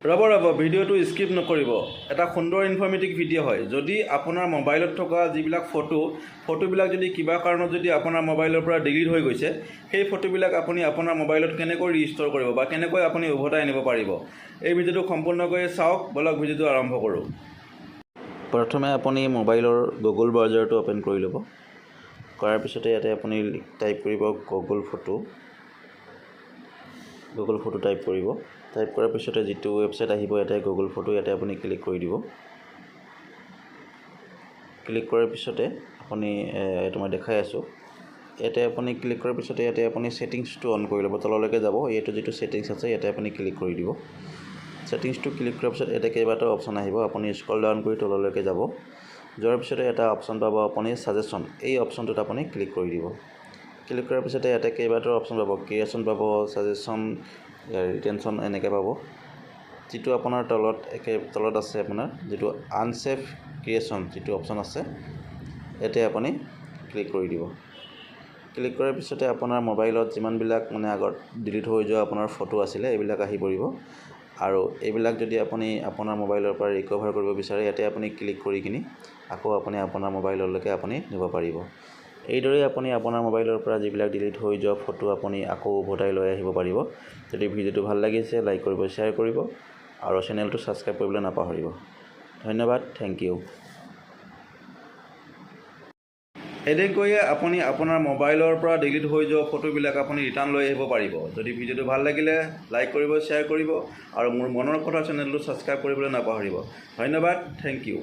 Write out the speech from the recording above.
ৰ'ব ভিডিঅ'টো স্কিপ নকৰিব। এটা সুন্দৰ ইনফৰ্মেটিভ ভিডিঅ' হয়। যদি আপোনাৰ মোবাইলত থকা যিবিলাক ফটোবিলাক যদি কিবা কাৰণত যদি আপোনাৰ মোবাইলৰ পৰা ডিলিট হৈ গৈছে, সেই ফটোবিলাক আপুনি আপোনাৰ মোবাইলত কেনেকৈ ৰিষ্ট'ৰ কৰিব বা কেনেকৈ আপুনি উভতাই আনিব পাৰিব, এই ভিডিঅ'টো সম্পূৰ্ণকৈ চাওক। বলক ভিডিঅ'টো আৰম্ভ কৰোঁ। প্ৰথমে আপুনি মোবাইলৰ গুগল ব্ৰাউজাৰটো অ'পেন কৰি ল'ব। কৰাৰ পিছতে ইয়াতে আপুনি টাইপ কৰিব গুগল ফটো টাইপ কৰিব। টাইপ কৰাৰ পিছতে যিটো ৱেবছাইট আহিব ইয়াতে গুগল ফটো, ইয়াতে আপুনি ক্লিক কৰি দিব। ক্লিক কৰাৰ পিছতে আপুনি এইটো মই দেখাই আছোঁ, ইয়াতে আপুনি ক্লিক কৰাৰ পিছতে ইয়াতে আপুনি ছেটিংছটো অন কৰি ল'ব। তললৈকে যাব, এইটো যিটো ছেটিংছ আছে ইয়াতে আপুনি ক্লিক কৰি দিব। ছেটিংছটো ক্লিক কৰাৰ পিছত ইয়াতে কেইবাটাও অপশ্যন আহিব। আপুনি স্ক্ৰল ডাউন কৰি তললৈকে যাব। যোৱাৰ পিছতে এটা অপশ্যন পাব আপুনি ছাজেশ্যন, এই অপশ্যনটোত আপুনি ক্লিক কৰি দিব। ক্লিক কৰাৰ পিছতে ইয়াতে কেইবাটাও অপশ্যন পাব, ক্ৰিয়েশ্যন পাব, ছাজেশ্যন, ৰিটেনশ্যন এনেকৈ পাব। যিটো আপোনাৰ তলত আছে আপোনাৰ যিটো আনছেভ ক্ৰিয়েশ্যন যিটো অপশ্যন আছে, ইয়াতে আপুনি ক্লিক কৰি দিব। ক্লিক কৰাৰ পিছতে আপোনাৰ মোবাইলত যিমানবিলাক আগত ডিলিট হৈ যোৱা আপোনাৰ ফটো আছিলে এইবিলাক আহি পৰিব। আৰু এইবিলাক যদি আপুনি আপোনাৰ মোবাইলৰ পৰা ৰিকভাৰ কৰিব বিচাৰে, ইয়াতে আপুনি ক্লিক কৰি কিনি আকৌ আপুনি আপোনাৰ মোবাইললৈকে আপুনি নিব পাৰিব। এইদৰে আপুনি আপোনাৰ মোবাইলৰ পৰা যিবিলাক ডিলিট হৈ যোৱা ফটো আপুনি আকৌ উভতাই লৈ আহিব পাৰিব। যদি ভিডিঅ'টো ভাল লাগিছে লাইক কৰিব, শ্বেয়াৰ কৰিব আৰু চেনেলটো ছাবস্ক্ৰাইব কৰিবলৈ নাপাহৰিব। ধন্যবাদ, থেংক ইউ। এনেকৈয়ে আপুনি আপোনাৰ মোবাইলৰ পৰা ডিলিট হৈ যোৱা ফটোবিলাক আপুনি ৰিটাৰ্ণ লৈ আহিব পাৰিব। যদি ভিডিঅ'টো ভাল লাগিলে লাইক কৰিব, শ্বেয়াৰ কৰিব আৰু মোৰ মনৰ কথা চেনেলটো ছাবস্ক্ৰাইব কৰিবলৈ নাপাহৰিব। ধন্যবাদ, থেংক ইউ।